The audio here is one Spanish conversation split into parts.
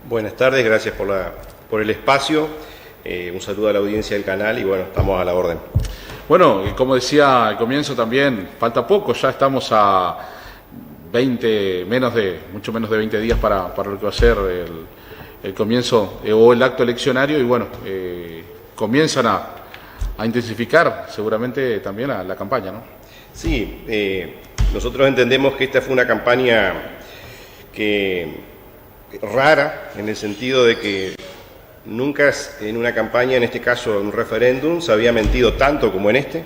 Buenas tardes, gracias por el espacio. Un saludo a la audiencia del canal y bueno, estamos a la orden. Bueno, como decía al comienzo también, falta poco, ya estamos a mucho menos de 20 días para lo que va a ser el comienzo o el acto eleccionario y bueno, comienzan a intensificar seguramente también la campaña, ¿no? Sí, nosotros entendemos que esta fue una campaña rara en el sentido de que nunca en una campaña, en este caso en un referéndum, se había mentido tanto como en este.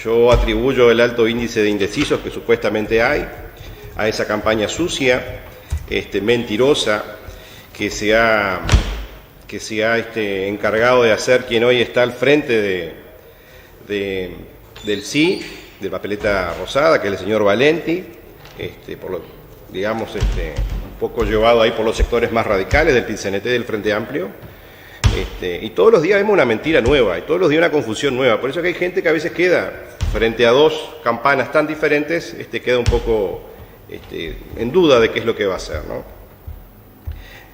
Yo atribuyo el alto índice de indecisos que supuestamente hay a esa campaña sucia, mentirosa, que se ha encargado de hacer quien hoy está al frente del sí, de papeleta rosada, que es el señor Valenti, un poco llevado ahí por los sectores más radicales del PIT-CNT, del Frente Amplio. Y todos los días vemos una mentira nueva, y todos los días una confusión nueva. Por eso que hay gente que a veces queda, frente a dos campanas tan diferentes, queda un poco en duda de qué es lo que va a hacer, ¿no?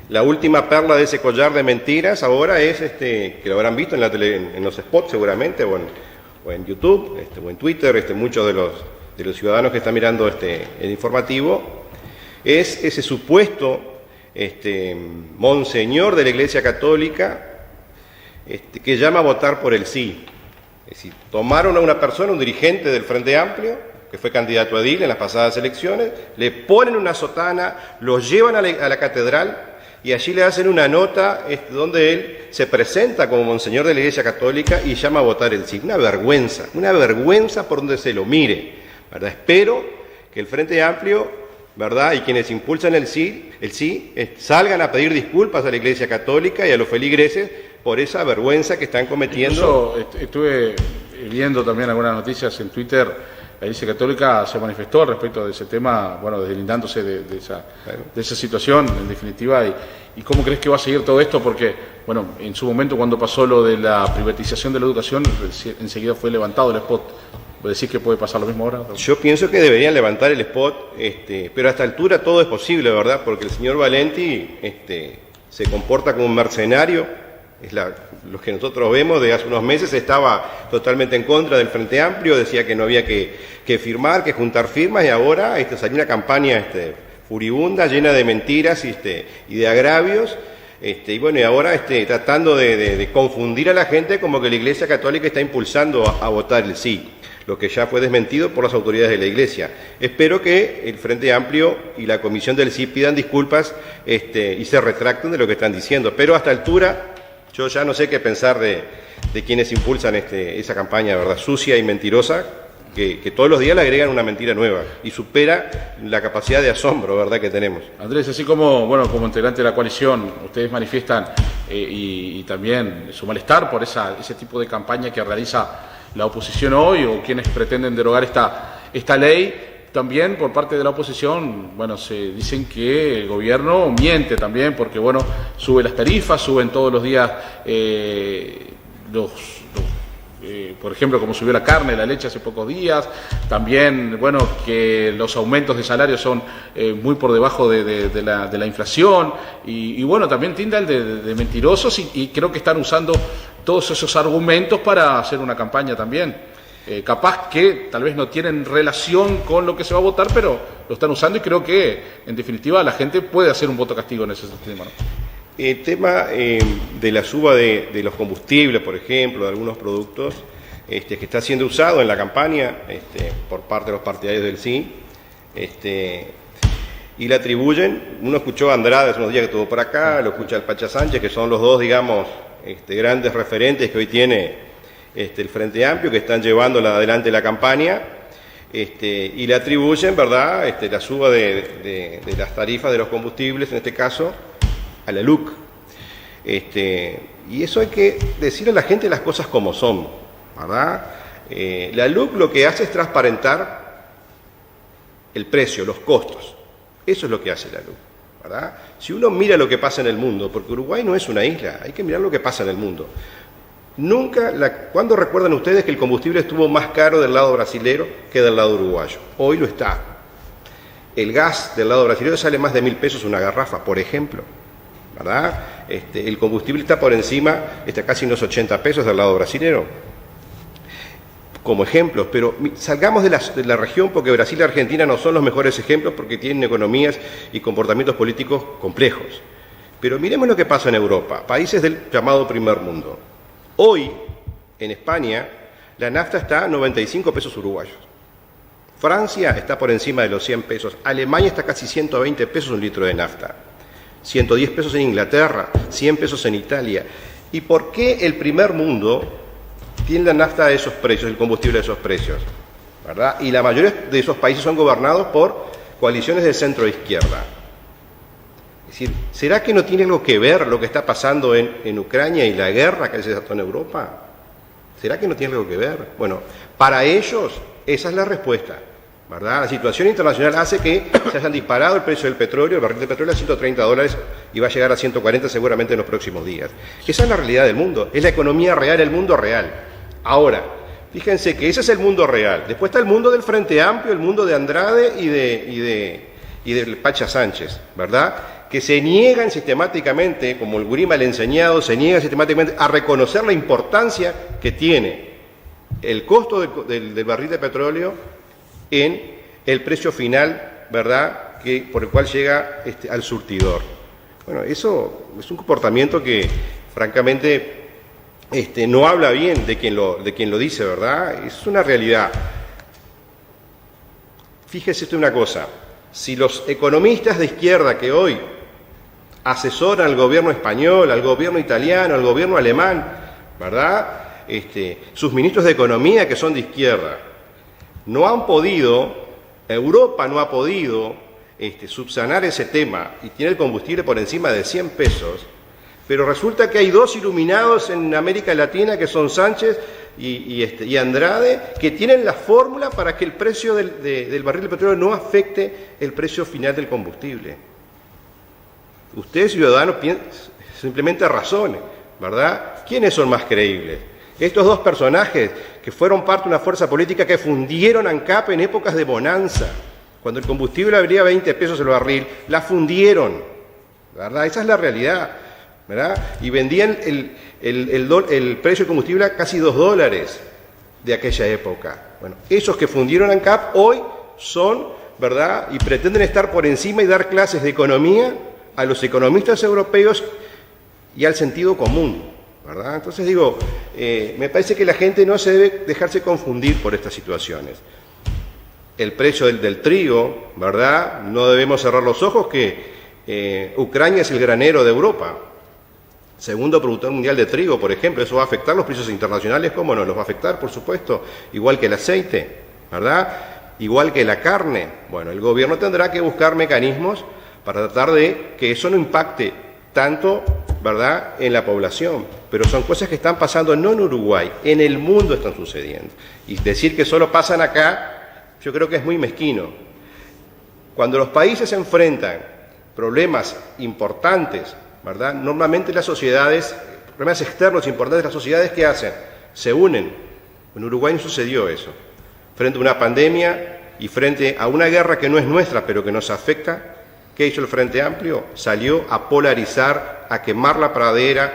La última perla de ese collar de mentiras ahora es, que lo habrán visto en los spots seguramente, o en YouTube, o en Twitter, muchos de los ciudadanos que están mirando el informativo, es ese supuesto monseñor de la Iglesia Católica que llama a votar por el sí. Es decir, tomaron a una persona, un dirigente del Frente Amplio, que fue candidato a edil en las pasadas elecciones, le ponen una sotana, lo llevan a la catedral y allí le hacen una nota donde él se presenta como monseñor de la Iglesia Católica y llama a votar el sí. Una vergüenza por donde se lo mire, ¿verdad? Espero que el Frente Amplio, ¿verdad?, y quienes impulsan el sí, salgan a pedir disculpas a la Iglesia Católica y a los feligreses por esa vergüenza que están cometiendo. Incluso estuve viendo también algunas noticias en Twitter. La Iglesia Católica se manifestó al respecto de ese tema, bueno, deslindándose de esa situación, en definitiva. ¿Y cómo crees que va a seguir todo esto? Porque, bueno, en su momento cuando pasó lo de la privatización de la educación, enseguida fue levantado el spot. ¿Vos decís que puede pasar lo mismo ahora? Yo pienso que deberían levantar el spot, pero a esta altura todo es posible, ¿verdad? Porque el señor Valenti se comporta como un mercenario. Es lo que nosotros vemos de hace unos meses. Estaba totalmente en contra del Frente Amplio, decía que no había que firmar, que juntar firmas, y ahora salió una campaña furibunda, llena de mentiras y de agravios, y bueno, y ahora tratando de confundir a la gente como que la Iglesia Católica está impulsando a votar el sí, lo que ya fue desmentido por las autoridades de la Iglesia. Espero que el Frente Amplio y la Comisión del sí pidan disculpas y se retracten de lo que están diciendo, pero a esta altura yo ya no sé qué pensar de quienes impulsan esa campaña, ¿verdad?, sucia y mentirosa, que todos los días le agregan una mentira nueva y supera la capacidad de asombro, ¿verdad?, que tenemos. Andrés, así como integrante de la coalición, ustedes manifiestan y también su malestar por ese tipo de campaña que realiza la oposición hoy o quienes pretenden derogar esta ley. También por parte de la oposición, bueno, se dicen que el gobierno miente también porque, bueno, sube las tarifas, suben todos los días por ejemplo, como subió la carne, la leche hace pocos días, también, bueno, que los aumentos de salario son muy por debajo de la inflación y bueno, también tildan de mentirosos y creo que están usando todos esos argumentos para hacer una campaña también. Capaz que tal vez no tienen relación con lo que se va a votar, pero lo están usando y creo que, en definitiva, la gente puede hacer un voto castigo en ese tema, ¿no? El tema de la suba de los combustibles, por ejemplo, de algunos productos, que está siendo usado en la campaña por parte de los partidarios del sí, y le atribuyen, uno escuchó a Andrade hace unos días que estuvo por acá, lo escucha al Pacha Sánchez, que son los dos, digamos, grandes referentes que hoy tiene el Frente Amplio, que están llevando adelante la campaña, y le atribuyen, ¿verdad?, la suba de las tarifas de los combustibles, en este caso, a la LUC. Y eso hay que decirle a la gente las cosas como son, ¿verdad? La LUC lo que hace es transparentar el precio, los costos. Eso es lo que hace la LUC, ¿verdad? Si uno mira lo que pasa en el mundo, porque Uruguay no es una isla, hay que mirar lo que pasa en el mundo. ¿Cuándo recuerdan ustedes que el combustible estuvo más caro del lado brasilero que del lado uruguayo? Hoy lo está. el gas del lado brasileño sale más de 1.000 pesos una garrafa, por ejemplo, ¿verdad? El combustible está por encima, está casi unos 80 pesos del lado brasileño, como ejemplos, pero salgamos de la región, porque Brasil y Argentina no son los mejores ejemplos porque tienen economías y comportamientos políticos complejos. Pero miremos lo que pasa en Europa, países del llamado primer mundo. Hoy, en España, la nafta está a 95 pesos uruguayos. Francia está por encima de los 100 pesos. Alemania está casi 120 pesos un litro de nafta. 110 pesos en Inglaterra, 100 pesos en Italia. ¿Y por qué el primer mundo tiene la nafta de esos precios, el combustible de esos precios? ¿Verdad? Y la mayoría de esos países son gobernados por coaliciones de centro-izquierda. Es decir, ¿será que no tiene algo que ver lo que está pasando en Ucrania y la guerra que se desató en Europa? ¿Será que no tiene algo que ver? Bueno, para ellos esa es la respuesta, ¿verdad? La situación internacional hace que se hayan disparado el precio del petróleo, el barril de petróleo a $130 y va a llegar a 140 seguramente en los próximos días. Esa es la realidad del mundo, es la economía real, el mundo real. Ahora, fíjense que ese es el mundo real. Después está el mundo del Frente Amplio, el mundo de Andrade y de Pacha Sánchez, ¿verdad? Que se niegan sistemáticamente, como el gurí mal enseñado, se niegan sistemáticamente a reconocer la importancia que tiene el costo del barril de petróleo en el precio final, ¿verdad?, por el cual llega al surtidor. Bueno, eso es un comportamiento que, francamente, no habla bien de quien lo dice, ¿verdad? Es una realidad. Fíjese usted una cosa, si los economistas de izquierda que hoy asesoran al gobierno español, al gobierno italiano, al gobierno alemán, ¿verdad?, sus ministros de economía que son de izquierda, no han podido, Europa no ha podido subsanar ese tema y tiene el combustible por encima de 100 pesos, pero resulta que hay dos iluminados en América Latina que son Sánchez y Andrade, que tienen la fórmula para que el precio del barril de petróleo no afecte el precio final del combustible. Ustedes, ciudadanos, simplemente razonen, ¿verdad? ¿Quiénes son más creíbles? Estos dos personajes que fueron parte de una fuerza política que fundieron ANCAP en épocas de bonanza, cuando el combustible valía 20 pesos el barril, la fundieron, ¿verdad? Esa es la realidad, ¿verdad? Y vendían el precio del combustible a casi $2 de aquella época. Bueno, esos que fundieron ANCAP hoy son, ¿verdad?, y pretenden estar por encima y dar clases de economía a los economistas europeos y al sentido común, ¿verdad? Entonces digo, me parece que la gente no se debe dejarse confundir por estas situaciones. El precio del trigo, ¿verdad? No debemos cerrar los ojos que Ucrania es el granero de Europa, segundo productor mundial de trigo, por ejemplo. Eso va a afectar los precios internacionales, ¿cómo no? Los va a afectar, por supuesto, igual que el aceite, ¿verdad? Igual que la carne. Bueno, el gobierno tendrá que buscar mecanismos para tratar de que eso no impacte tanto, ¿verdad?, en la población. Pero son cosas que están pasando no en Uruguay, en el mundo están sucediendo. Y decir que solo pasan acá, yo creo que es muy mezquino. Cuando los países enfrentan problemas importantes, ¿verdad?, normalmente las sociedades, problemas externos importantes, las sociedades, ¿qué hacen? Se unen. En Uruguay no sucedió eso. Frente a una pandemia y frente a una guerra que no es nuestra, pero que nos afecta, ¿qué hizo el Frente Amplio? Salió a polarizar, a quemar la pradera,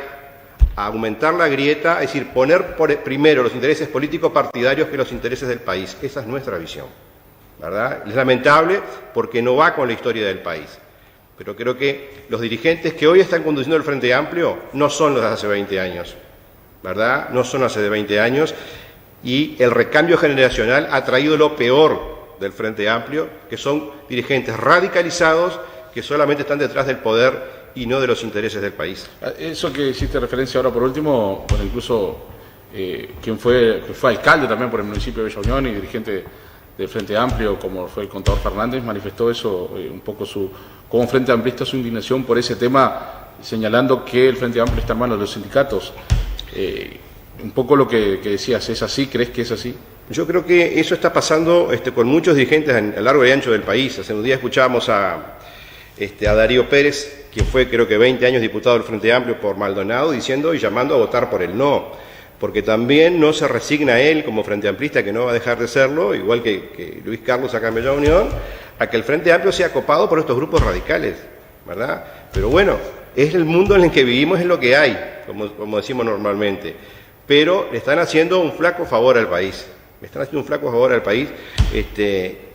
a aumentar la grieta, es decir, poner primero los intereses políticos partidarios que los intereses del país. Esa es nuestra visión, ¿verdad? Es lamentable porque no va con la historia del país. Pero creo que los dirigentes que hoy están conduciendo el Frente Amplio no son los de hace 20 años, ¿verdad? No son hace 20 años, y el recambio generacional ha traído lo peor del Frente Amplio, que son dirigentes radicalizados que solamente están detrás del poder y no de los intereses del país. Eso que hiciste referencia ahora por último, bueno, incluso quien fue alcalde también por el municipio de Bella Unión y dirigente del Frente Amplio, como fue el contador Fernández, manifestó eso, un poco como Frente Amplista su indignación por ese tema, señalando que el Frente Amplio está en manos de los sindicatos. Un poco lo que decías, ¿es así? ¿Crees que es así? Yo creo que eso está pasando con muchos dirigentes a lo largo y ancho del país. Hace un día escuchábamos a Darío Pérez, quien fue creo que 20 años diputado del Frente Amplio por Maldonado, diciendo y llamando a votar por el no, porque también no se resigna él como Frente Amplista, que no va a dejar de serlo, igual que Luis Carlos acá en Bella Unión, a que el Frente Amplio sea copado por estos grupos radicales, ¿verdad? Pero bueno, es el mundo en el que vivimos, es lo que hay, como decimos normalmente. Pero le están haciendo un flaco favor al país. Le están haciendo un flaco favor al país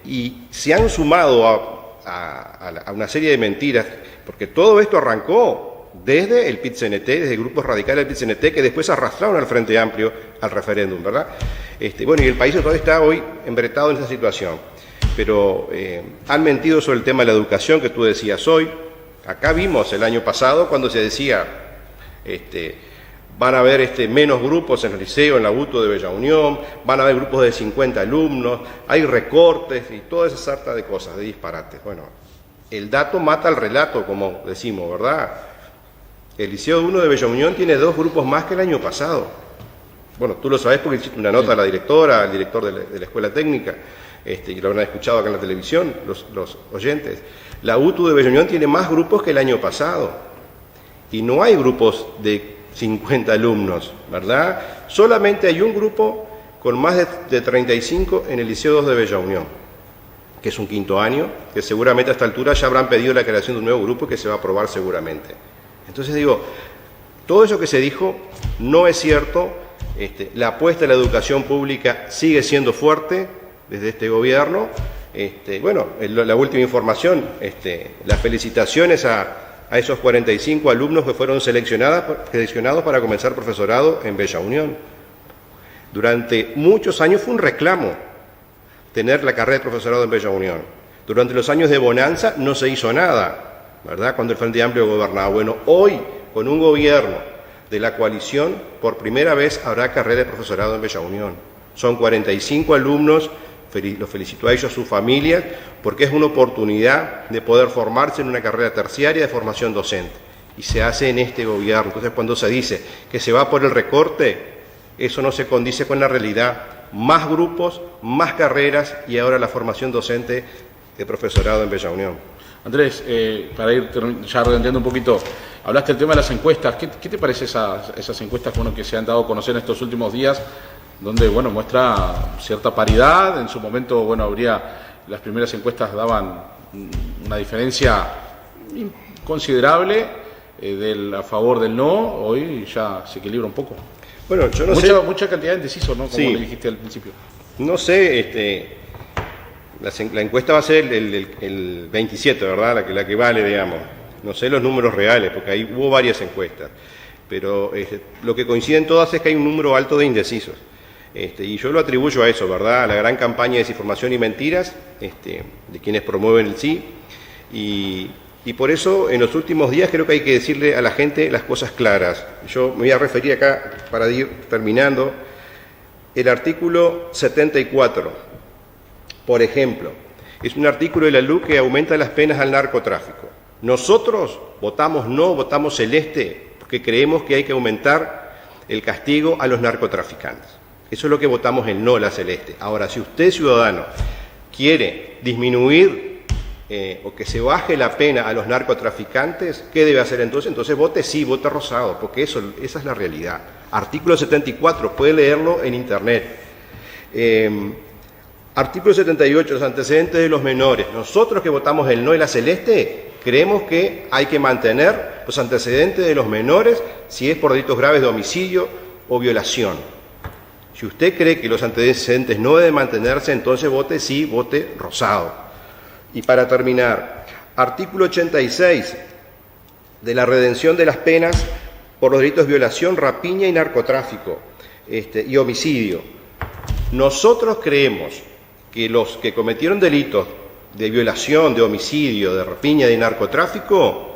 y se han sumado a una serie de mentiras, porque todo esto arrancó desde el PIT-CNT, desde grupos radicales del PIT-CNT, que después arrastraron al Frente Amplio al referéndum, ¿verdad? Bueno, y el país todavía está hoy embretado en esa situación. Pero han mentido sobre el tema de la educación que tú decías hoy. Acá vimos el año pasado cuando se decía, van a haber menos grupos en el liceo, en la UTU de Bella Unión, van a haber grupos de 50 alumnos, hay recortes y toda esa sarta de cosas, de disparates. Bueno, el dato mata al relato, como decimos, ¿verdad? El Liceo 1 de Bella Unión tiene 2 grupos más que el año pasado. Bueno, tú lo sabés porque hiciste una nota a la directora, al director de la escuela técnica, y lo habrán escuchado acá en la televisión, los oyentes. La UTU de Bella Unión tiene más grupos que el año pasado. Y no hay grupos de 50 alumnos, ¿verdad? Solamente hay un grupo con más de 35 en el Liceo 2 de Bella Unión, que es un 5º año, que seguramente a esta altura ya habrán pedido la creación de un nuevo grupo que se va a aprobar seguramente. Entonces digo, todo eso que se dijo no es cierto. La apuesta a la educación pública sigue siendo fuerte desde este gobierno. Bueno, la última información, las felicitaciones a esos 45 alumnos que fueron seleccionados para comenzar profesorado en Bella Unión. Durante muchos años fue un reclamo tener la carrera de profesorado en Bella Unión. Durante los años de bonanza no se hizo nada, ¿verdad? Cuando el Frente Amplio gobernaba. Bueno, hoy, con un gobierno de la coalición, por primera vez habrá carrera de profesorado en Bella Unión. Son 45 alumnos. Los felicito a ellos, a sus familias, porque es una oportunidad de poder formarse en una carrera terciaria de formación docente. Y se hace en este gobierno. Entonces, cuando se dice que se va por el recorte, eso no se condice con la realidad. Más grupos, más carreras y ahora la formación docente de profesorado en Bella Unión. Andrés, para ir ya redondeando un poquito, hablaste del tema de las encuestas. ¿Qué te parece esas encuestas que se han dado a conocer en estos últimos días? Donde, muestra cierta paridad. En su momento, las primeras encuestas daban una diferencia considerable a favor del no. Hoy ya se equilibra un poco. Bueno, yo no sé. Mucha cantidad de indecisos, ¿no? Como sí. le dijiste al principio. No sé, la encuesta va a ser el 27, ¿verdad? La que vale, digamos. No sé los números reales, porque ahí hubo varias encuestas. Pero lo que coinciden todas es que hay un número alto de indecisos. Y yo lo atribuyo a eso, ¿verdad? A la gran campaña de desinformación y mentiras de quienes promueven el sí. Y por eso, en los últimos días, creo que hay que decirle a la gente las cosas claras. Yo me voy a referir acá, para ir terminando, el artículo 74, por ejemplo. Es un artículo de la LUC que aumenta las penas al narcotráfico. Nosotros votamos no, votamos celeste, porque creemos que hay que aumentar el castigo a los narcotraficantes. Eso es lo que votamos en no, la celeste. Ahora, si usted, ciudadano, quiere disminuir o que se baje la pena a los narcotraficantes, ¿qué debe hacer entonces? Entonces vote sí, vote rosado, porque esa es la realidad. Artículo 74, puede leerlo en internet. Artículo 78, los antecedentes de los menores. Nosotros que votamos el no y la celeste, creemos que hay que mantener los antecedentes de los menores si es por delitos graves de homicidio o violación. Si usted cree que los antecedentes no deben mantenerse, entonces vote sí, vote rosado. Y para terminar, artículo 86 de la redención de las penas por los delitos de violación, rapiña y narcotráfico y homicidio. Nosotros creemos que los que cometieron delitos de violación, de homicidio, de rapiña y de narcotráfico,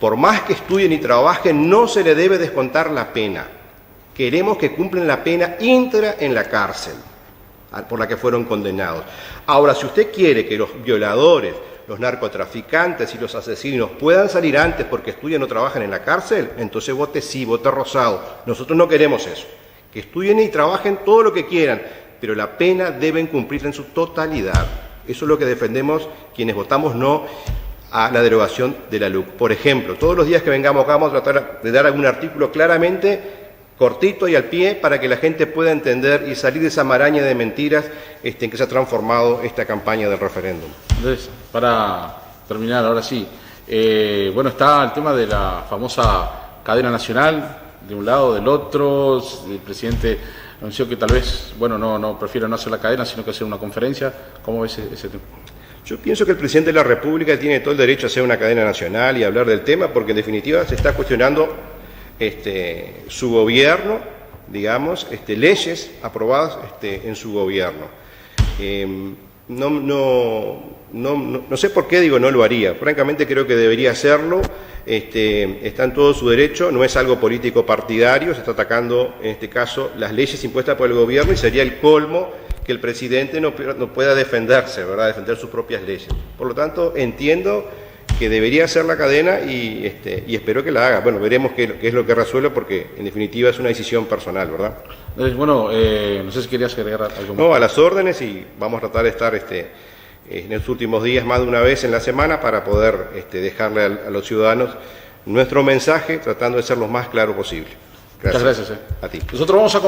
por más que estudien y trabajen, no se le debe descontar la pena. Queremos que cumplan la pena íntegra en la cárcel por la que fueron condenados. Ahora, si usted quiere que los violadores, los narcotraficantes y los asesinos puedan salir antes porque estudian o trabajan en la cárcel, entonces vote sí, vote rosado. Nosotros no queremos eso. Que estudien y trabajen todo lo que quieran, pero la pena deben cumplirla en su totalidad. Eso es lo que defendemos quienes votamos no a la derogación de la LUC. Por ejemplo, todos los días que vengamos acá vamos a tratar de dar algún artículo claramente cortito y al pie para que la gente pueda entender y salir de esa maraña de mentiras en que se ha transformado esta campaña del referéndum. Entonces, para terminar, ahora sí, bueno, está el tema de la famosa cadena nacional, de un lado, del otro. El presidente anunció que tal vez, bueno, no prefiere no hacer la cadena, sino que hacer una conferencia. ¿Cómo ves ese tema? Yo pienso que el presidente de la República tiene todo el derecho a hacer una cadena nacional y hablar del tema, porque en definitiva se está cuestionando su gobierno, digamos, leyes aprobadas en su gobierno. No sé por qué digo no lo haría. Francamente creo que debería hacerlo. Está en todo su derecho. No es algo político partidario. Se está atacando en este caso las leyes impuestas por el gobierno y sería el colmo que el presidente no pueda defenderse, ¿verdad? Defender sus propias leyes. Por lo tanto, entiendo que debería hacer la cadena y espero que la haga. Bueno, veremos qué es lo que resuelve, porque en definitiva es una decisión personal, ¿verdad? Entonces, bueno, no sé si querías agregar algo más. No, a las órdenes, y vamos a tratar de estar en los últimos días más de una vez en la semana para poder dejarle a los ciudadanos nuestro mensaje, tratando de ser lo más claro posible. Muchas gracias. A ti. Nosotros vamos a